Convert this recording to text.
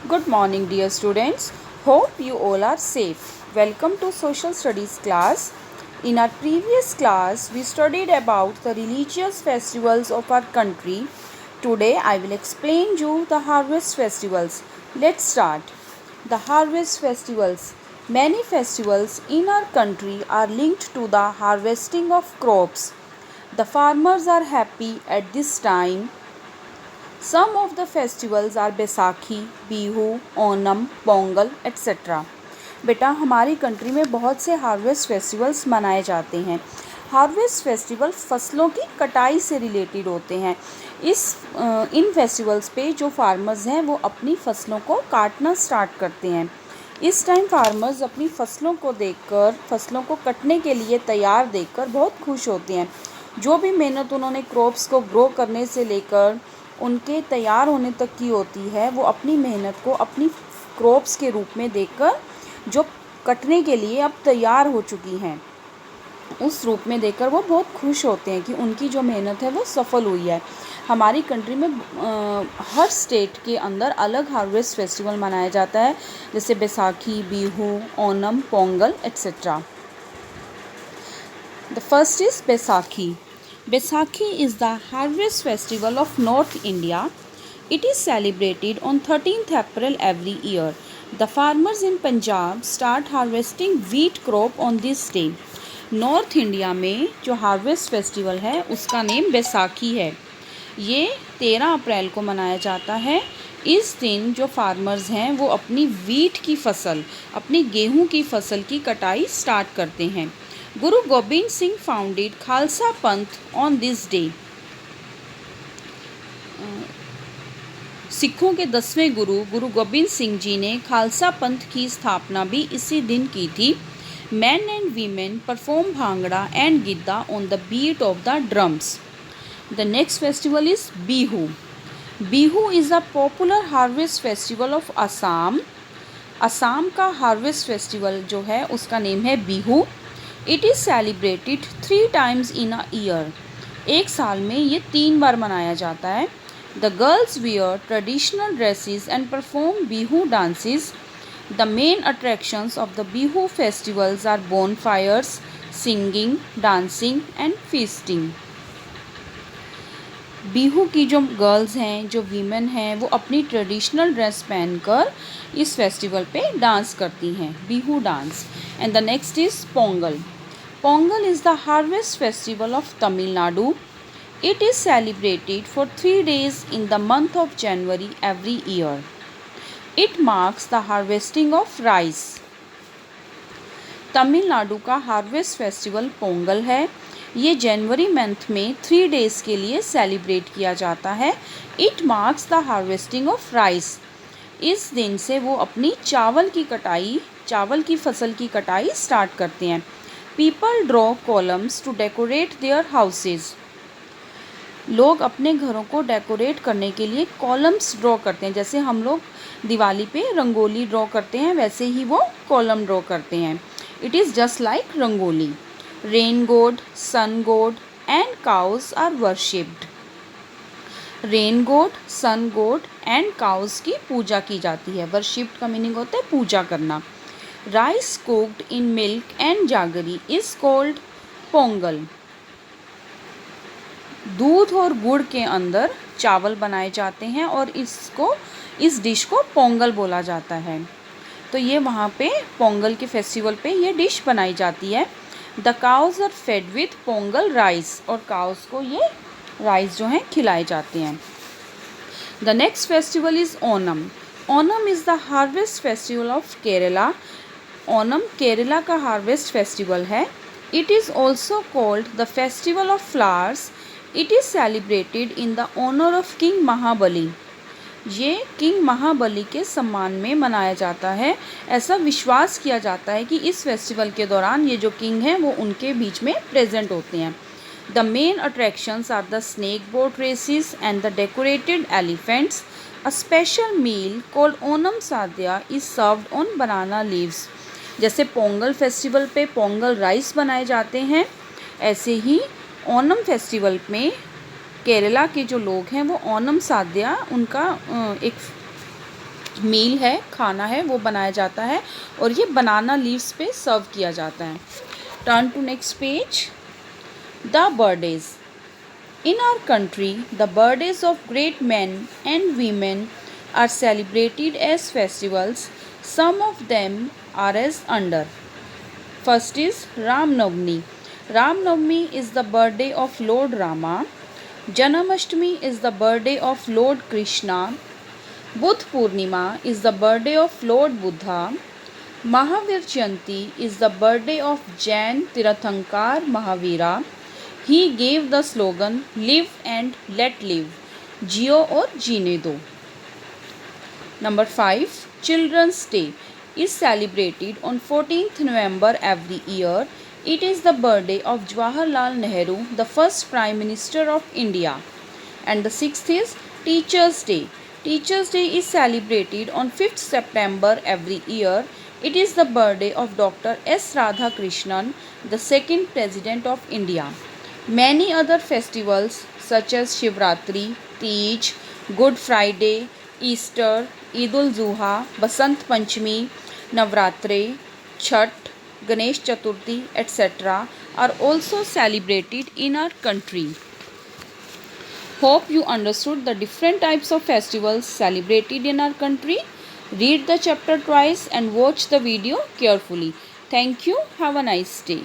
Good morning, dear students. Hope you all are safe. Welcome to Social Studies class. In our previous class, we studied about the religious festivals of our country. Today, I will explain you the harvest festivals. Let's start. The harvest festivals. Many festivals in our country are linked to the harvesting of crops. The farmers are happy at this time. Some of the festivals are Baisakhi, Bihu, Onam, Pongal etcetera. बेटा हमारी country में बहुत से harvest festivals मनाए जाते हैं. Harvest festival फसलों की कटाई से रिलेटेड होते हैं. इन फेस्टिवल्स पे जो फार्मर्स हैं वो अपनी फसलों को काटना स्टार्ट करते हैं. इस टाइम फार्मर्स अपनी फसलों को देखकर, फसलों को कटने के लिए तैयार देखकर बहुत खुश होते हैं. जो भी मेहनत उन्होंने क्रॉप्स को ग्रो करने से लेकर उनके तैयार होने तक की होती है, वो अपनी मेहनत को अपनी क्रॉप्स के रूप में देखकर जो कटने के लिए अब तैयार हो चुकी हैं, उस रूप में देखकर वो बहुत खुश होते हैं कि उनकी जो मेहनत है वो सफल हुई है. हमारी कंट्री में हर स्टेट के अंदर अलग हार्वेस्ट फेस्टिवल मनाया जाता है, जैसे Baisakhi, Bihu, Onam, Pongal etcetera. The first is Baisakhi. Baisakhi is the harvest festival of North India. It is celebrated on 13th April every year. The farmers in Punjab start harvesting wheat crop on this day. North India में जो harvest festival है उसका name Baisakhi है. ये 13 अप्रैल को मनाया जाता है. इस दिन जो फार्मर्स हैं वो अपनी वीट की फसल, अपनी गेहूं की फसल की कटाई स्टार्ट करते हैं. गुरु गोबिंद सिंह फाउंडेड खालसा पंथ ऑन दिस डे. सिखों के 10वें गुरु गुरु गोबिंद सिंह जी ने खालसा पंथ की स्थापना भी इसी दिन की थी. Man and women perform bhangra and giddha on the beat of the drums. The next festival is Bihu. Bihu is a popular harvest festival of Assam. Assam का हार्वेस्ट फेस्टिवल जो है उसका नेम है Bihu. It is celebrated 3 times in a year. एक साल में ये 3 बार मनाया जाता है. The girls wear traditional dresses and perform Bihu dances. The main attractions of the Bihu festivals are bonfires, singing, dancing and feasting. Bihu की जो गर्ल्स हैं, जो वीमेन हैं, वो अपनी ट्रेडिशनल ड्रेस पहनकर इस फेस्टिवल पे डांस करती हैं, Bihu dance. And the next is Pongal. Pongal is the harvest festival of Tamil Nadu. It is celebrated for 3 days in the month of January every year. It marks the harvesting of rice. Tamil Nadu का harvest festival Pongal है. ये जनवरी month में 3 days के लिए celebrate किया जाता है. It marks the harvesting of rice. इस दिन से वो अपनी चावल की फसल की कटाई स्टार्ट करते हैं. People draw columns to decorate their houses. लोग अपने घरों को डेकोरेट करने के लिए कॉलम्स ड्रॉ करते हैं. जैसे हम लोग दिवाली पे रंगोली ड्रॉ करते हैं, वैसे ही वो कॉलम ड्रॉ करते हैं. It is just like rangoli. Rain god, sun god and cows are worshipped. Rain god, sun god and cows की पूजा की जाती है. वर्शिप्ड का मीनिंग होता है पूजा करना. Rice cooked in milk and jaggery is called Pongal. दूध और गुड़ के अंदर चावल बनाए जाते हैं और इस डिश को पोंगल बोला जाता है. तो ये वहाँ पे पोंगल के फेस्टिवल पे ये डिश बनाई जाती है. The cows are fed with Pongal rice. और काउस को ये राइस जो हैं खिलाए जाते हैं. The next festival is Onam. Onam is the harvest festival of Kerala. Onam Kerala का हार्वेस्ट फेस्टिवल है. It is also called the festival of flowers. It is celebrated in the honour of king Mahabali. ये किंग महाबली के सम्मान में मनाया जाता है. ऐसा विश्वास किया जाता है कि इस फेस्टिवल के दौरान ये जो किंग हैं वो उनके बीच में प्रेजेंट होते हैं. The main attractions are the snake boat races and the decorated elephants. A special meal called Onam sadya is served on banana leaves. जैसे पोंगल फेस्टिवल पे पोंगल राइस बनाए जाते हैं, ऐसे ही ओनम फेस्टिवल में केरला के जो लोग हैं वो ओनम साद्या उनका एक मील है, खाना है, वो बनाया जाता है और ये बनाना लीव्स पे सर्व किया जाता है। Turn to next page. The birthdays. In our country, the birthdays of great men and women are celebrated as festivals. Some of them are as under. First is Ram Navami. Ram Navami is the birthday of Lord Rama. Janmashtami is the birthday of Lord Krishna. Budh Purnima is the birthday of Lord Buddha. Mahavir Jayanti is the birthday of Jain Tirthankar Mahavira. He gave the slogan live and let live. जियो और जीने दो. Number 5. Children's Day is celebrated on 14th November every year. It is the birthday of Jawaharlal Nehru, the first Prime Minister of India. And the 6th is Teachers' Day. Teachers' Day is celebrated on 5th September every year. It is the birthday of Dr. S. Radhakrishnan, the second President of India. Many other festivals such as Shivratri, Tej, Good Friday, Easter, Eid-ul-Zuha, Basant Panchami, Navratre, Chhath, Ganesh Chaturthi, etc. are also celebrated in our country. Hope you understood the different types of festivals celebrated in our country. Read the chapter twice and watch the video carefully. Thank you. Have a nice day.